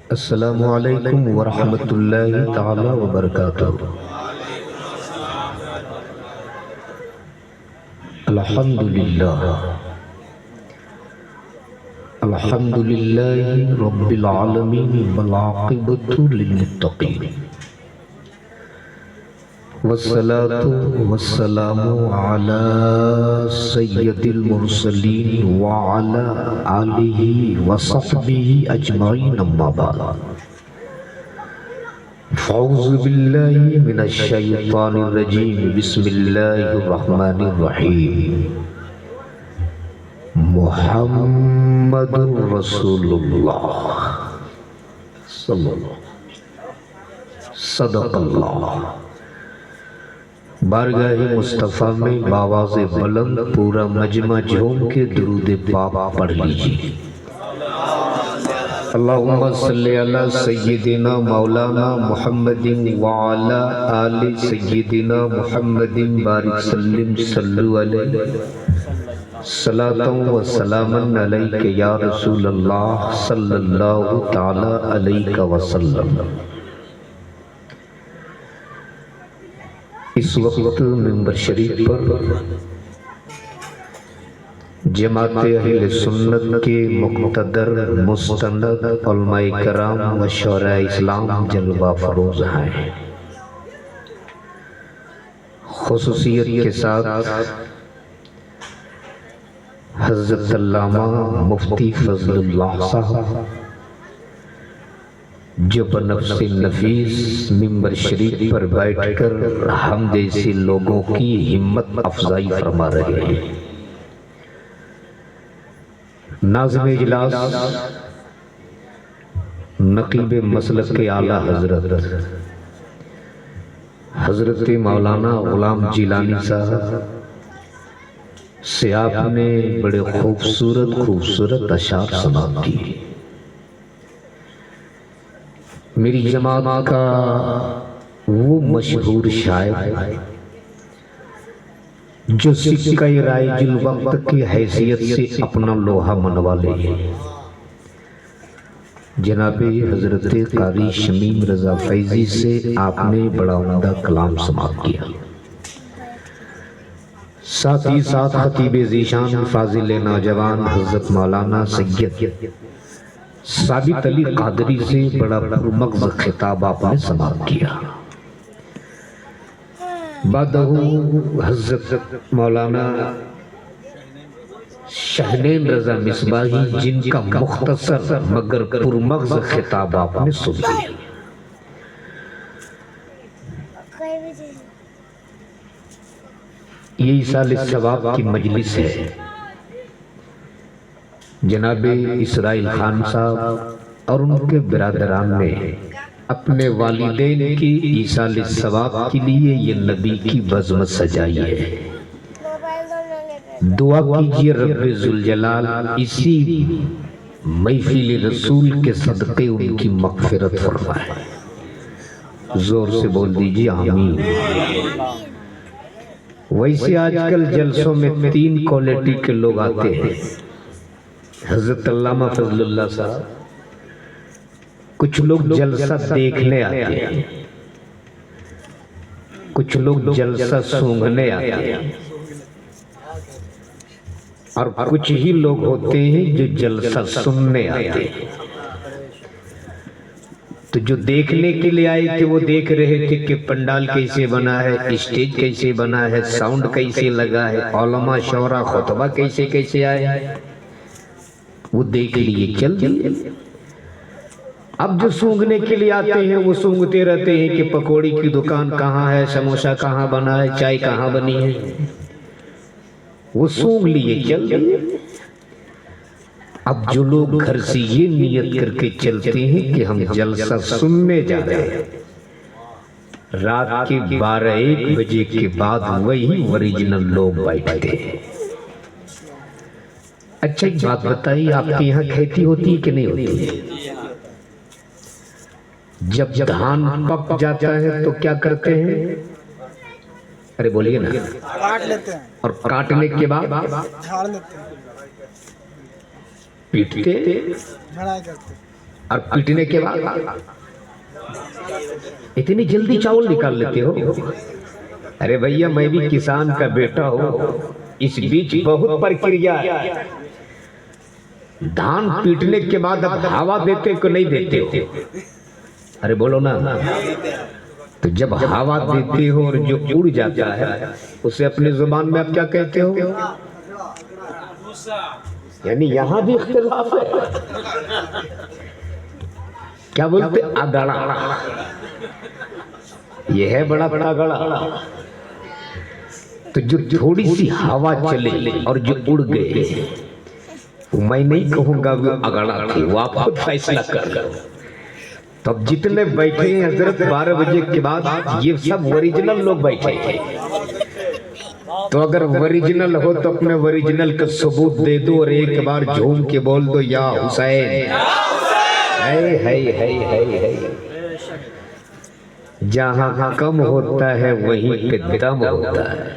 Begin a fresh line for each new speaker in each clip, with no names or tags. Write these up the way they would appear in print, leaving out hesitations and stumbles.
अस्सलामु अलैकुम वरहमतुल्लाहि ताला वबरकातुहू। अल्हम्दुलिल्लाह अल्हम्दुलिल्लाहि रब्बिल आलमीन वल आक़िबतु लिल्मुत्तक़ीन वस्सलातु वस्सलामु अला सय्यदिल मुरसलीन व अला आलिहि व सहबिहि अजमईन अम्मा बाद। फ़ौज़ु बिल्लाहि मिनश शैतानिर रजीम बिस्मिल्लाहिर रहमानिर रहीम। मुहम्मदुर रसूलुल्लाह सदक़ल्लाह। बारगाह मुस्तफ़ा में बावाज़े बुलंद पूरा मजमा झूम के दुरूद पाक पढ़ लीजिए। अल्लाहुम्मा सल्ली अला सय्यिदिना मौलाना मुहम्मदिन व अला आलि सय्यिदिना मुहम्मदिन बारिक सल्लिम सल्लु अलैहि सलातन व सलामन अलैका या रसूलल्लाह सल्लल्लाहु तआला अलैका वसल्लम। इस वक्त मिंबर शरीफ पर जमाते अहले सुन्नत के मुक़्तदर मुस्तनद उलमाए कराम व शोराए इस्लाम जलवा फरोज हैं। खुसूसियत के साथ हज़रत अल्लामा मुफ्ती फज़लुल्लाह साहब जो बनफ्से नफीस मिंबर शरीफ पर बैठकर हम जैसे लोगों की हिम्मत अफजाई फरमा रहे हैं। नाज़िम इजलास नकीब मसलक के आला हजरत मौलाना गुलाम जिलानी साहब से आपने बड़े खूबसूरत अशार समाअत किए। मेरी जमात का वो मशहूर शायर जो सिक्का-ए राइजुल वक्त की हैसियत से अपना लोहा मनवा ले, जनाबे हजरत कारी शमीम रजा फैजी से आपने बड़ा उम्दा कलाम समाअत किया। साथ ही साथ खतीब ज़ीशान फाजिल नौजवान हजरत मौलाना सैयद साबित अली कादरी से बड़ा पुरमग़ज़ खिताब आपने समाअत किया। बादहू हजरत मौलाना शहनेन रजा मिसबाही जिनका मुख्तसर मगर पुरमग़ज़ खिताब आपने सुन लिया। ये ईसाल सवाब की मजलिस है। जनाबे इसराइल खान साहब और उनके बिरादरान ने अपने वालिदैन की ईसाल सवाब के लिए ये नबी की बज़्म सजाई है। दुआ कीजिए रब्बे ज़ुल जलाल इसी महफिल रसूल के सदक़े उनकी मग़फ़िरत फरमाए। जोर से बोल दीजिए आमीन। वैसे आजकल जलसों में 3 क्वालिटी के लोग आते हैं। हज़रत अल्लामा फज़लुल्लाह साहब, कुछ लोग जलसा देखने आते हैं, कुछ लोग जलसा सूंघने आते हैं, और कुछ ही लोग होते हैं जो जलसा सुनने आते हैं। तो जो देखने के लिए आए थे वो देख रहे थे कि पंडाल कैसे बना है, स्टेज कैसे बना है, साउंड कैसे लगा है, उलमा शौरा खुतबा कैसे कैसे आए, वो देख लिए चल दिए। अब जो सूंघने के लिए आते हैं वो सूंघते रहते हैं कि पकौड़ी की दुकान कहाँ है, समोसा कहाँ बना है, चाय कहाँ बनी है, वो सूंघ लिए चल दिए। अब जो लोग घर से ये नियत करके चलते हैं कि हम जलसा सुनने जा रहे हैं, रात के 12-1 बजे के बाद वही ओरिजिनल लोग बैठते हैं। अच्छा एक बात बताइए, आपके यहाँ खेती होती है कि नहीं होती है? जब धान पक जाता है तो क्या करते हैं? अरे बोलिए ना।
काट लेते हैं
और काटने के बाद
झाड़ लेते हैं,
पीटते
झड़ाई करते हैं।
और पीटने के बाद इतनी जल्दी चावल निकाल लेते हो? अरे भैया मैं भी किसान का बेटा हूं, इस बीच बहुत प्रक्रिया है। धान पीटने के बाद अब हवा देते को नहीं देते हो? अरे बोलो ना। तो जब हवा देते हो और जो उड़ जाता है उसे अपनी जुबान में आप क्या कहते हो? यानी यहां भी इख्तिलाफ है। क्या बोलते? अगड़ा। यह है बड़ा बड़ा अगड़ा। तो जो थोड़ी सी हवा चले और जो उड़ गए, मैं नहीं कहूंगा वो अगड़ा थे, वो आप खुद फैसला कर लो। तब जितने बैठे हैं हजरत 12 बजे के बाद ये सब ओरिजिनल लोग बैठे हैं। तो अगर ओरिजिनल हो तो अपने ओरिजिनल का सबूत दे दो और एक बार झूम के बोल दो या हुसैन। है। जहां कम होता है वहीं पे दम होता है।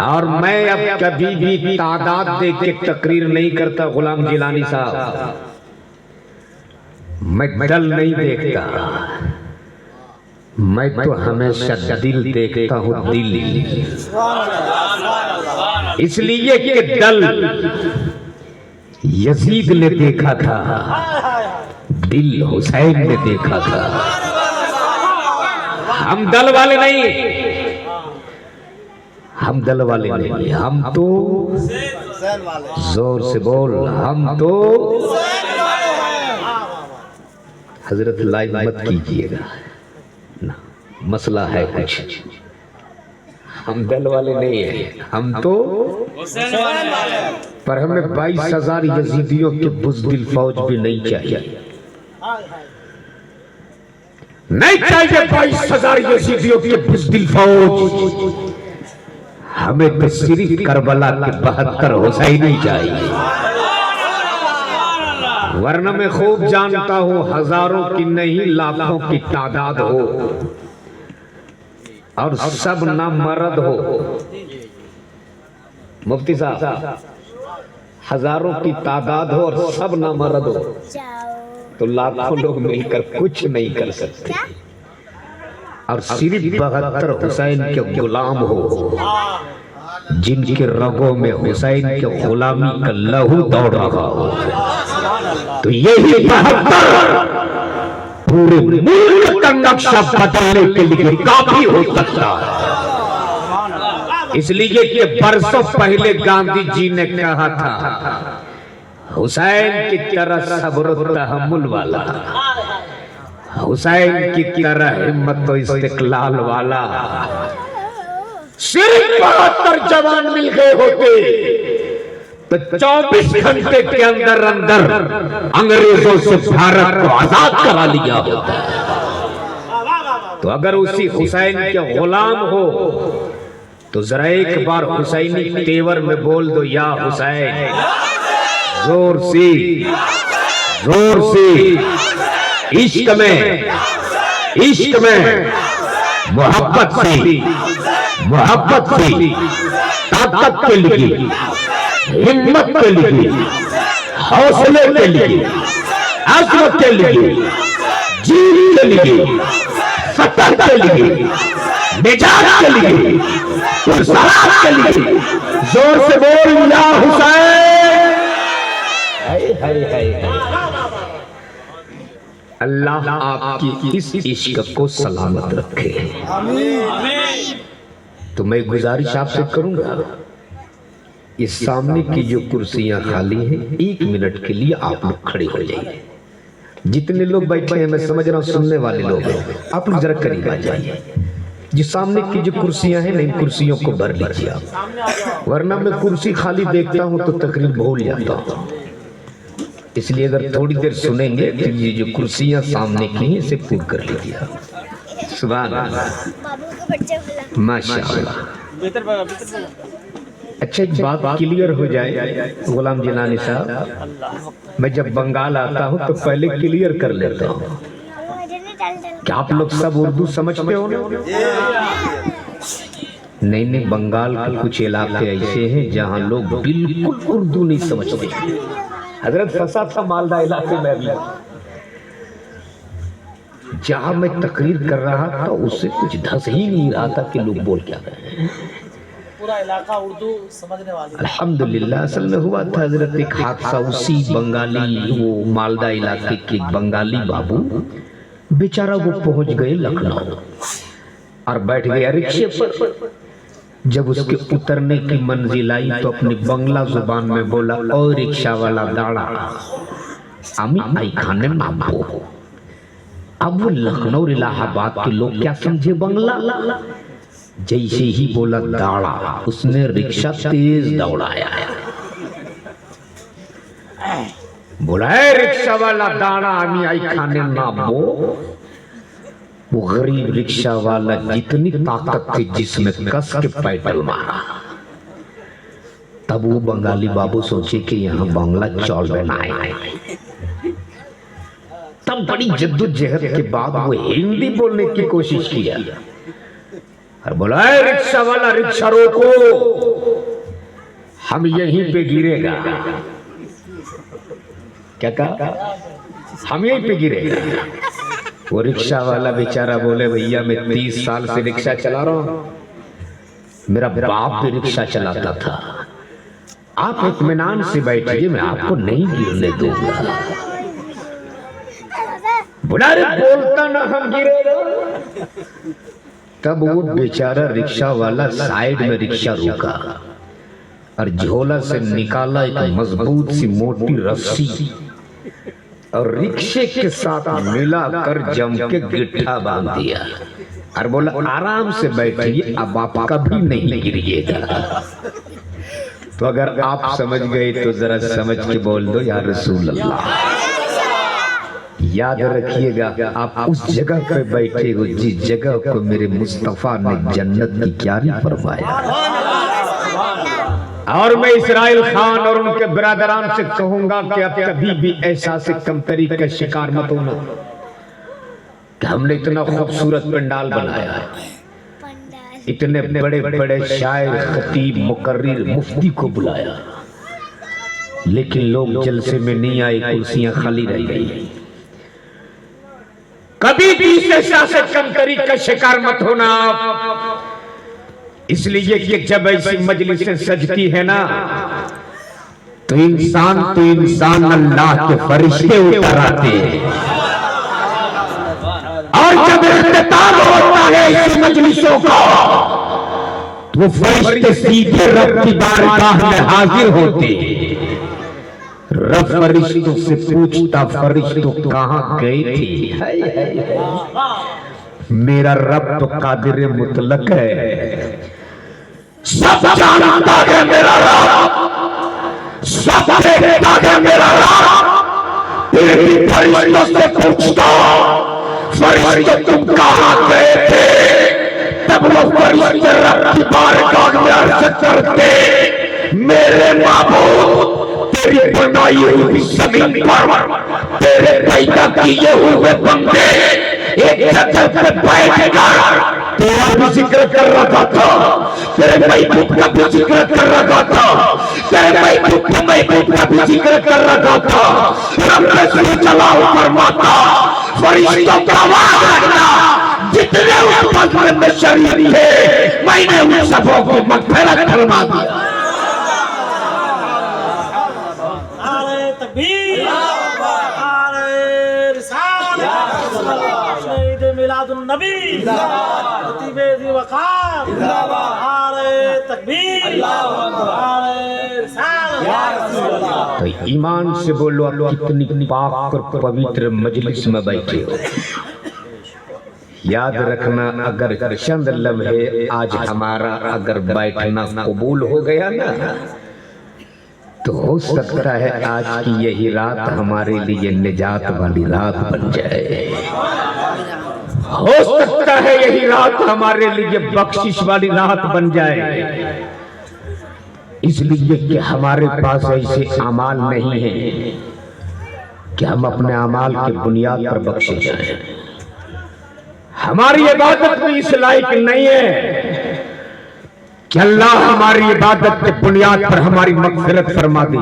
और मैं अब कभी भी तादाद देख के तकरीर नहीं करता गुलाम जिलानी साहब। मैं दल नहीं देखता, मैं तो हमेशा दिल देखता हूँ, दिल। इसलिए कि दल यजीद ने देखा था, दिल हुसैन ने देखा था। हम दल वाले नहीं, हम दल वाले नहीं, हम तो जोर से बोल, हम तो हजरत लाइव मत कीजिएगा ना, मसला है कुछ। हम दल वाले नहीं हैं, हम तो पर हमें 22,000 यजीदियों के बुज़दिल फौज भी नहीं चाहिए। नहीं चाहिए 22,000 यजीदियों के बुज़दिल फौज। हमें तो सिर्फ करबला के 72 हुसैनी चाहिए। वरना मैं खूब जानता हूं हजारों की नहीं लाखों की तादाद हो और सब ना मर्द हो। मुफ्ती साहब, हजारों की तादाद हो और सब ना मर्द हो तो लाखों लोग मिलकर कुछ नहीं कर सकते। और सिर्फ 72 हुसैन के गुलाम हो, जिनके रगों में हुसैन के गुलामी का लहू दौड़ रहा हो, तो यही 72 पूरे मुल्क का नक्शा बदलने के लिए काफी हो सकता है। इसलिए कि बरसों पहले गांधी जी ने कहा था, हुसैन की तरह सब्र व तहम्मुल वाला, हुसैन की तरह हिम्मत व इस्तिक़लाल वाला सिर्फ 72 जवान मिल गए होते तो 24 घंटे के अंदर अंदर अंग्रेजों से भारत को आजाद करा लिया होता। तो अगर उसी हुसैन के गुलाम हो तो जरा एक बार हुसैनी तेवर में बोल दो या हुसैन, जोर से, जोर से। इश्क में मोहब्बत से, मोहब्बत से, ताकत के लिए, हिम्मत के लिए, हौसले के लिए, अज़मत के लिए, जीत के लिए, फतह के लिए, निजात के लिए, पुरस्कार के लिए जोर से बोल या हुसैन। अल्लाह आपकी इस इश्क को सलामत रखे। तो मैं गुजारिश आपसे करूंगा, इस सामने की जो कुर्सियां खाली हैं, 1 मिनट के लिए आप लोग खड़े हो जाइए। जितने लोग बैठे हैं, मैं समझ रहा हूँ सुनने वाले लोग हैं, आप लोग जरा करीब आ जाइए। जो सामने की जो कुर्सियां हैं, इन कुर्सियों को भर लीजिए आप, वरना मैं कुर्सी खाली देखता हूँ तो तकरीर भूल जाता हूँ। इसलिए अगर थोड़ी देर सुनेंगे तो ये जो कुर्सियां सामने की हैं इसे पूर्ण कर लीजिए। सुभान अल्लाह, माशाअल्लाह। अच्छा, एक बात क्लियर हो जाए गुलाम जिलानी साहब, मैं जब बंगाल आता हूँ तो पहले क्लियर कर लेता हूँ। क्या आप लोग सब उर्दू समझते हो ना? नहीं, बंगाल के कुछ इलाके ऐसे हैं जहाँ लोग बिल्कुल उर्दू नहीं समझते। हजरत फंसा था मालदा इलाके में भी। जहां मैं तकरीर कर रहा था उससे कुछ धस ही नहीं रहा था कि लोग बोल क्या रहे हैं।
पूरा इलाका उर्दू समझने वाली।
अल्हम्दुलिल्लाह। असल में हुआ था हजरत एक हादसा, उसी बंगाली, वो मालदा इलाके के बंगाली बाबू बेचारा वो पहुंच गए लखनऊ और बैठ गया रिक्शे पर। जब उसके उतरने की मंजिल आई तो अपनी बंगला जुबान में बोला, ओ रिक्शा वाला दाड़ा आमी आई खाने मामो। अब वो लखनऊ इलाहाबाद के लोग क्या समझे बंगला, जैसे ही बोला दाड़ा उसने रिक्शा तेज दौड़ाया, बोला है रिक्शा वाला दाड़ा आमी आई खाने मामो। वो गरीब रिक्शा वाला जितनी ताकत थी जिसमें कस के पैडल मारा। तब वो बंगाली बाबू सोचे कि यहाँ बांग्ला चौल बनाए। तब बड़ी जद्दोजहद के बाद वो हिंदी बोलने की कोशिश किया और बोला, रिक्शा वाला रिक्शा रोको, हम यहीं पे गिरेगा। क्या कहा? हम यहीं पे गिरेगा। वो रिक्शा वाला बेचारा बोले, भैया मैं 30 साल से रिक्शा चला रहा हूं, मेरा बाप भी रिक्शा चलाता था, आप इत्मीनान से बैठिए, मैं आपको नहीं गिरने दूंगा। बोला रे बोलता ना हम गिरेगा। तब वो बेचारा रिक्शा वाला साइड में रिक्शा रुका और झोला से निकाला एक मजबूत सी मोटी रस्सी और रिक्शे के साथ मिलाकर जम के गिट्ठा बांध दिया और बोला, आराम से बैठिए, अब आप कभी नहीं गिरिएगा। तो अगर आप समझ गए तो जरा समझ के बोल दो, या रसूल अल्लाह। याद रखिएगा, आप उस जगह पे बैठे हो जिस जगह को मेरे मुस्तफा ने जन्नत की क्यारी फरमाया। और मैं इसराइल खान और उनके बिरादरान से कहूंगा कि अब कभी भी एहसास कमतरी का शिकार मत होना कि हमने इतना खूबसूरत पंडाल बनाया है, इतने बड़े बड़े शायर, खतीब, मुकर्रिर, मुफ्ती को बुलाया, लेकिन लोग जलसे में नहीं आए, कुर्सियां खाली रह गई। कभी भी इस एहसास कमतरी का शिकार मत होना। इसलिए कि जब ऐसी मजलिसें सजती है ना तो इंसान अल्लाह के फरिश्ते उतर आते हैं। और जब इख्तिताम होता है इस मजलिसों का तो वो फरिश्ते सीधे रब की बारगाह में हाजिर होते हैं। रब फरिश्तों से पूछता, फरिश्तों कहाँ गए थे? मेरा रब तो कादिर मुतलक है, सब जानता है मेरा रब, सब देखता है मेरा रब। तेरे फरिश्तों से पूछता, फरिश्ते तुम कहाँ गए थे? तब वो फरिश्ते रब की बारगाह में अर्ज़ करते, मेरे माबूद तेरी बनाई हुई जमीन पर तेरे पैदा किए हुए बंदे एक जगह पे बैठकर तेरा भी जिक्र कर रहा था, तेरे महबूब का भी जिक्र कर रहा था, तेरे महबूब का भी जिक्र कर रहा था। रब ने सुन चलाओ फरमाता, फरिश्तों का आवाज रखना, जितने उस मजमे में शरीक थे मैंने उन सबों को मग़फ़िरत फरमा दिया।
नबी
तो ईमान से बोलो, आप कितनी पाक और पवित्र मजलिस में बैठे हो। याद रखना, अगर चंद लम्हे आज हमारा अगर बैठना कबूल हो गया ना तो हो सकता है आज की यही रात हमारे लिए निजात वाली रात बन जाए। हो सकता है यही रात हमारे लिए बख्शिश वाली रात बन जाए, इसलिए कि हमारे पास ऐसे अमाल नहीं है कि हम अपने अमाल की बुनियाद पर बख्शे जाएं। हमारी इबादत भी इस लायक नहीं है कि अल्लाह हमारी इबादत की बुनियाद पर हमारी मग़फ़िरत फरमा दे।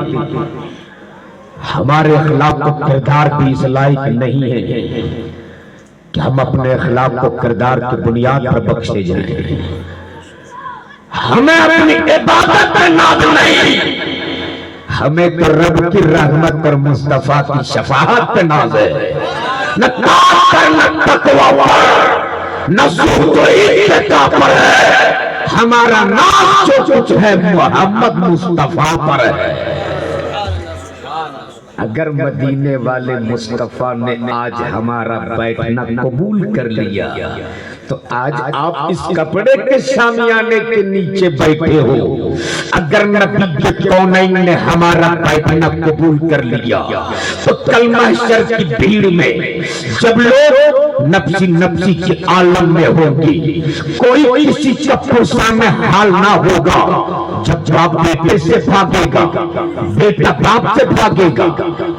हमारे अखलाक को किरदार भी इस लायक नहीं है कि हम अपने अखलाक को किरदार की बुनियाद पर बख्शे जाएं। हमें अपनी इबादत पे नाज नहीं, हमें तो रब की रहमत और मुस्तफा की शफाअत पे नाज है। न काट कर न तकवा पर, न ज़ुहद इत्तेका पर है, हमारा नाज जो कुछ है मोहम्मद मुस्तफा पर है। अगर मदीने वाले मुस्तफा ने आज हमारा बैठना कबूल कर लिया तो आज आप इस कपड़े के शामियाने के नीचे बैठे हो। अगर नबी के कौनैन ने हमारा बैठना कबूल कर लिया तो कल महशर की भीड़ में जब लोग नफ्सी नफ्सी के आलम में होंगे, कोई किसी का पुरसा में हाल ना होगा। जब बाप बेटे से भागेगा, बेटा बाप से भागेगा,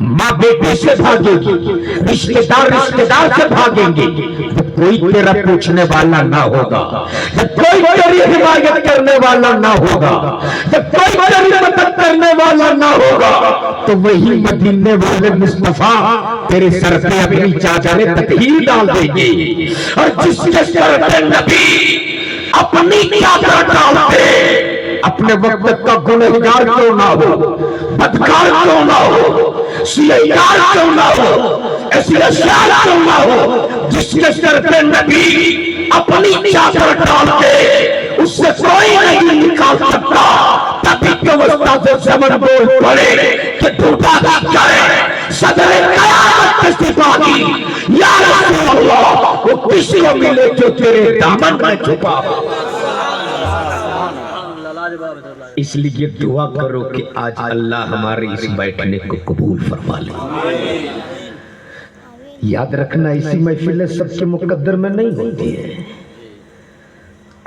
माँ बेटे से भागेगी, रिश्तेदार रिश्तेदार से भागेंगे, तो कोई तेरा पूछने वाला ना होगा, जब कोई तेरी हिमायत करने वाला ना होगा, जब कोई तेरी मदद करने वाला ना होगा, तो वही मदीने वाले मुस्तफा तेरे सर पे अपनी चादर तकहीर डाल देंगे। और जिसके सर पे नबी अपनी चादर डालते, अपने वक्त का गुनहगार क्यों ना हो, बदकार क्यों ना हो, सियार क्यों ना हो, एसियार क्यों ना हो, जिसके सर पे नबी अपनी चादर डालते उससे कोई नहीं निकाल सकता। तभी व्यवस्था से जमन बोल पड़े कि टूटा करे सदर कयामत के सिपाही, या रसूल अल्लाह, वो किसी को मिले जो तेरे दामन में छुपा हो। इसलिए दुआ करो कि आज अल्लाह हमारे इस बैठने को कबूल फरमा ले। याद रखना, ऐसी महफिलें सबके मुकद्दर में नहीं होती है,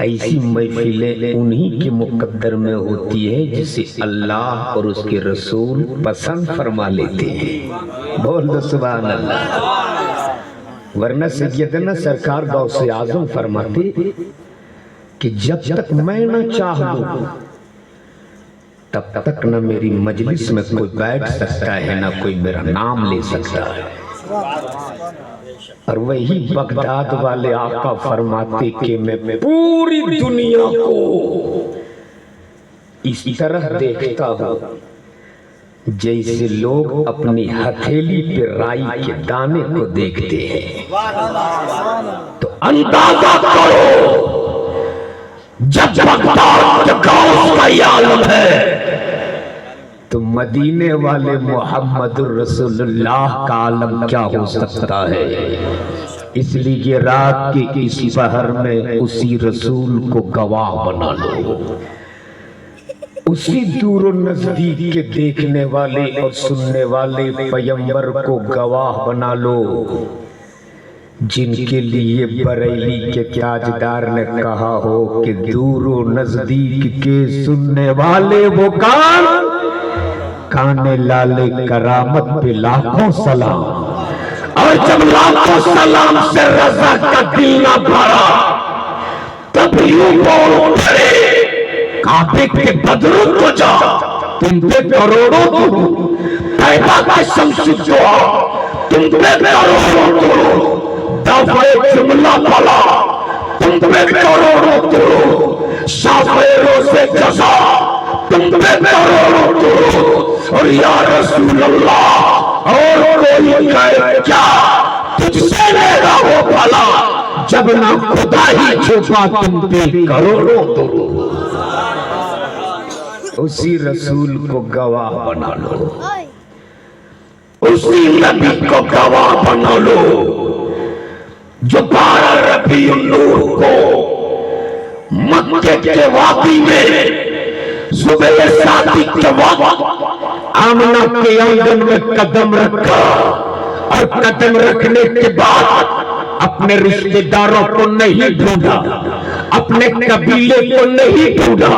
ऐसी महफिलें उन्हीं के मुकद्दर में होती है जिसे अल्लाह और उसके रसूल पसंद फरमा लेते हैं। बोल दो सुभान अल्लाह। वरना सैयदना सरकार गौसे आजम फरमाते कि जब तक मैं न चाह लूं तब तक न मेरी मजलिस में कोई बैठ सकता है, न कोई मेरा नाम ले सकता है। और वही बगदाद वाले आका फरमाते कि मैं पूरी दुनिया को इस तरह देखता हूँ जैसे लोग अपनी हथेली पे राई के दाने को देखते हैं। तो अंदाजा करो, जब बगदाद गाँव का आलम है तो मदीने वाले मोहम्मद रसूलुल्लाह का आलम क्या हो सकता है। इसलिए रात के इस पहर में उसी रसूल को गवाह बना लो, उसी दूर नजदीक के देखने वाले और सुनने वाले पैगंबर को गवाह बना लो, जिनके लिए बरेली के ताजदार ने कहा हो कि दूर नजदीक के सुनने वाले वो काने लाले करामत पे लाखों सलाम। और जब लाखों सलाम से रज़ा का दिल न भरा तब यूं बोल पड़े काबे के बदरू को जा, तुम पे करोड़ों दुरूद, तैबा का शमसुद्दौला तुम पे करोड़ों दुरूद, दाफ़े जुमला भला तुम पे करोड़ों दुरूद, शाफ़े रोज़े जज़ा तुम पे करोड़ों दुरूद। और या रसूल अल्लाह और कोई कहे क्या तुझसे मेरा वो भला, जब ना खुदा ही छुपा तुम पे करोड़ों दुरूद। उसी रसूल को गवाह बना लो, उसी नबी को गवाह बना लो जो 12 रबीउल नूर को मक्के के वादी में सुबह शादी के वक्त आमना के आंगन में कदम रखा और कदम रखने के बाद अपने रिश्तेदारों को नहीं ढूंढा, अपने कबीले को नहीं ढूंढा,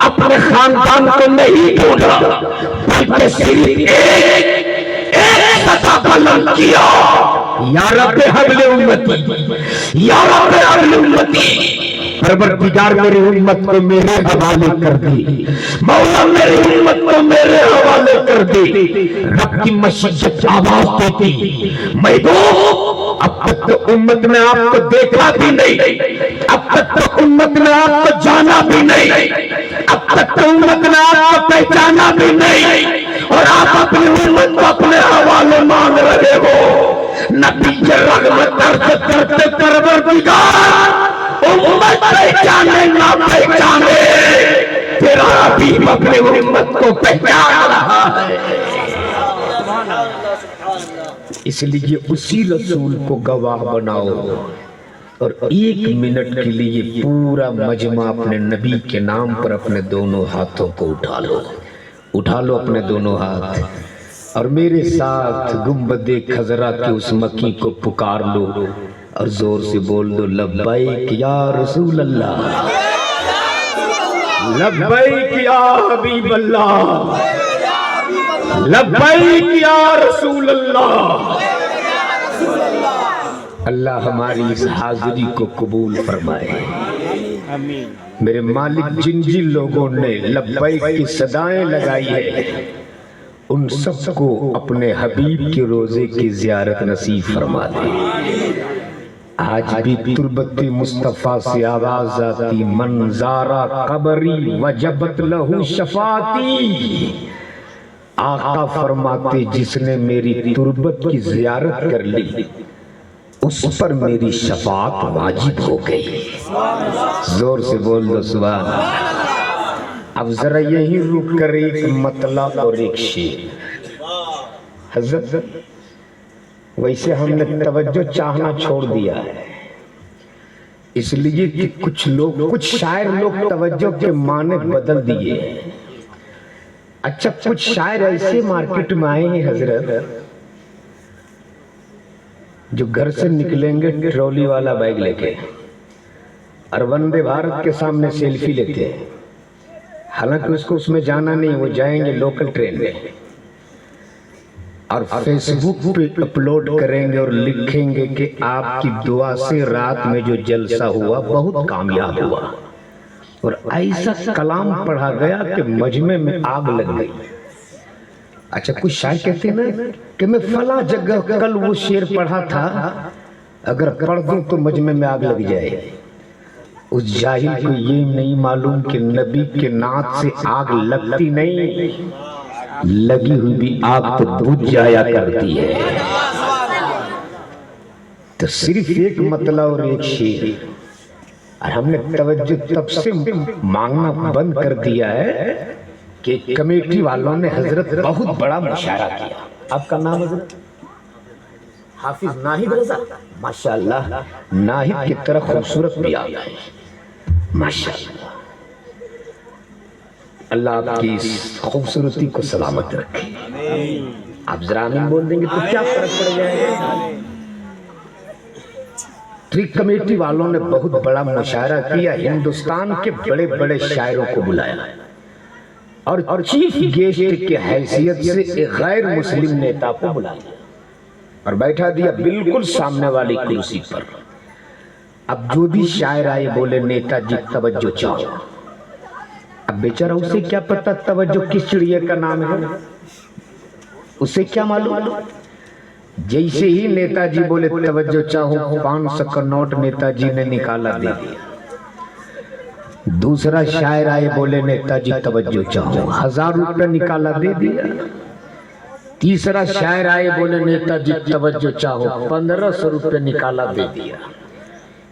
अपने खानदान को नहीं ढूंढा, बल्कि सिर्फ एक सदा बुलंद किया, या रब्बे हब्ले उम्मती, या रब्बे हब्ले उम्मती। परवरदिगार मेरी उम्मत को मेरे हवाले कर दी, मौला मेरी उम्मत को मेरे हवाले कर दी। रब की मस्जिद आवाज देती, मैं दो अब तक तो उम्मत ने आपको देखा भी नहीं, अब तक तो उम्मत ने आपको जाना भी नहीं, अब तक तो उम्मत ने आपको पहचाना भी नहीं, और आप अपनी उम्मत को अपने हवाले मांग रहे हो। नबी के रहमत करते परवरदिगार उम्मत पहचाने ना पहचाने, तेरा हबीब अपने उम्मत को पहचान रहा है। इसलिए उसी रसूल को गवाह बनाओ और 1 मिनट के लिए पूरा मजमा अपने नबी के नाम पर अपने दोनों हाथों को उठा लो अपने दोनों हाथ, और मेरे साथ गुंबदे खजरा के उस मक्की को पुकार लो और जोर से बोल दो, लब्बैक या रसूल अल्लाह, लब्बैक या हबीब अल्लाह, लब्बैक या रसूल अल्लाह। अल्लाह हमारी इस हाजिरी को कबूल फरमाए। मेरे मालिक जिन जिन लोगों ने लब्बैक की सदाएं लगाई है, उन सबको अपने हबीब के रोजे की जियारत नसीब फरमा दे। आज भी तुरबती मुस्तफा से आवाज आती, मंजारा कबरी वजबत लहू शफाती। आका फरमाते, जिसने मेरी तुरबत की जियारत कर ली उस पर मेरी शफाअत वाजिब हो गई। जोर से बोल दो सुभान अल्लाह। अब जरा यही रुक कर एक मतलब और एक शेर। हजरत वैसे हमने तवज्जो चाहना छोड़ दिया है, इसलिए कि कुछ शायर लोग तवज्जो के माने बदल दिए। अच्छा, कुछ शायर ऐसे मार्केट में आए हैं हजरत, जो घर से निकलेंगे ट्रॉली वाला बैग लेके और वंदे भारत के सामने सेल्फी लेते हैं। हालांकि उसको उसमें जाना नहीं, वो जाएंगे लोकल ट्रेन में और फेसबुक पे अपलोड करेंगे और लिखेंगे कि आपकी दुआ से रात में जो जलसा हुआ बहुत कामयाब हुआ। और ऐसा कलाम पढ़ा गया कि मजमे में आग लग गई। अच्छा, कुछ शायर कहते हैं ना कि मैं फला जगह कल वो शेर पढ़ा था, अगर पढ़ दूं तो मजमे में आग लग जाए। उस जाहिल को ये नहीं मालूम कि नबी के नात से आग लगती नहीं, लगी हुई भी आग तो बुझ जाया करती है। तो सिर्फ एक मतलब और एक शेर, और हमने तवज्जो तब से मांगना बंद कर दिया है कि कमेटी वालों ने हजरत बहुत बड़ा मुशायरा किया। आपका नाम हजरत हाफिज नाहिद रजा, माशाअल्लाह, नाहिद की तरह खूबसूरत भी आ गए, माशाअल्लाह। अल्लाह आपकी इस खूबसूरती को सलामत रखे। आप जरा आमीन बोल देंगे तो क्या फर्क पड़ जाएगा। ट्रिक कमेटी वालों ने बहुत बड़ा मुशायरा किया, हिंदुस्तान के बड़े बड़े शायरों को बुलाया और चीफ गेस्ट की हैसियत से एक गैर मुस्लिम नेता को बुलाया और बैठा दिया बिल्कुल सामने वाली कुर्सी पर। अब जो भी शायर आए बोले, नेताजी तवज्जो चाहो। अब बेचारा उसे क्या पता तवज्जो किस चिड़िया का नाम है, उसे क्या मालूम। जैसे ही नेताजी बोले तवज्जो चाहो, 500 का नोट नेताजी ने निकाला दे दिया। दूसरा शायर आए बोले नेताजी तवज्जो चाहो, 1000 रुपया निकाला दे दिया। तीसरा शायर आए बोले नेताजी तवज्जो चाहो, 1500 रुपया निकाला दे दिया।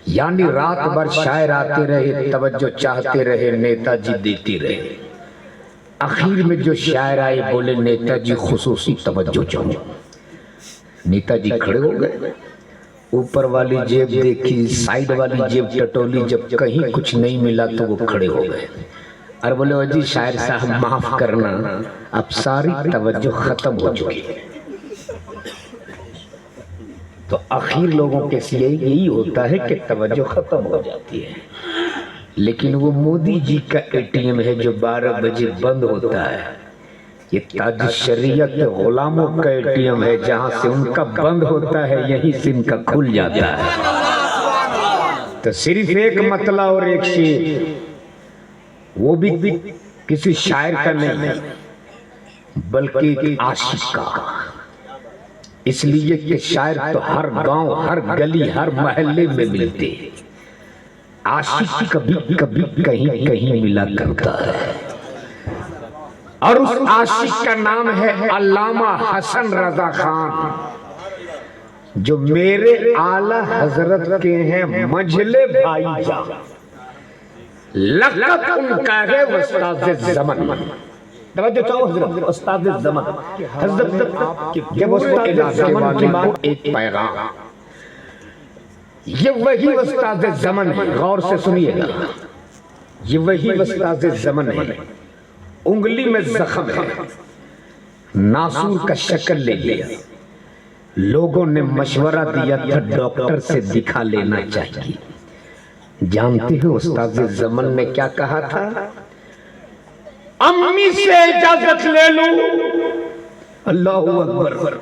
यानी रात भर शायर आते रहे, तवज्जो चाहते रहे, नेताजी देते रहे। आखिर में जो शायर आए बोले नेताजी खुसूसी तवज्जो चाहो। नेताजी खड़े हो गए, ऊपर वाली जेब देखी, साइड वाली जेब टटोली, जब कहीं कुछ नहीं मिला तो वो खड़े हो गए और बोले, अजी शायर साहब माफ करना, अब सारी तवज्जो खत्म हो चुकी है। तो आखिर लोगों के लिए यही होता है कि तवज्जो खत्म हो जाती है। लेकिन वो मोदी जी का एटीएम है जो 12 बजे बंद होता है। ये ताज शरीयत के गुलामों का एटीएम है, जहां से उनका बंद होता है यहीं से इनका खुल जाता है। तो सिर्फ एक मतला और एक शेर, वो भी किसी शायर का नहीं बल्कि एक आशिक का। इसलिए कि शायर तो हर गांव, हर गली, हर मोहल्ले में मिलते हैं। आशिक कभी कभी कहीं कहीं मिला करता है, और उस आशिक का नाम है अल्लामा हसन रजा खान, जो मेरे आला हजरत के हैं मंझले भाईजान। लक़ब उनका है उस्ताद ज़मन। तवज्जो चाहो हजरत, उस्ताद ज़मन। हजरत जब उस्ताद ज़मन की बात, एक पैगाम, ये वही उस्ताद ज़मन है, गौर से सुनिएगा, ये वही उस्ताद ज़मन है। उंगली में जख्म है, नासूर का शक्ल ले लिया, लोगों ने मशवरा दिया था डॉक्टर से दिखा लेना चाहिए। जानते हो उस्ताद ज़मन ने क्या कहा था? अम्मी से इजाजत ले लूं, अल्लाहू अकबर,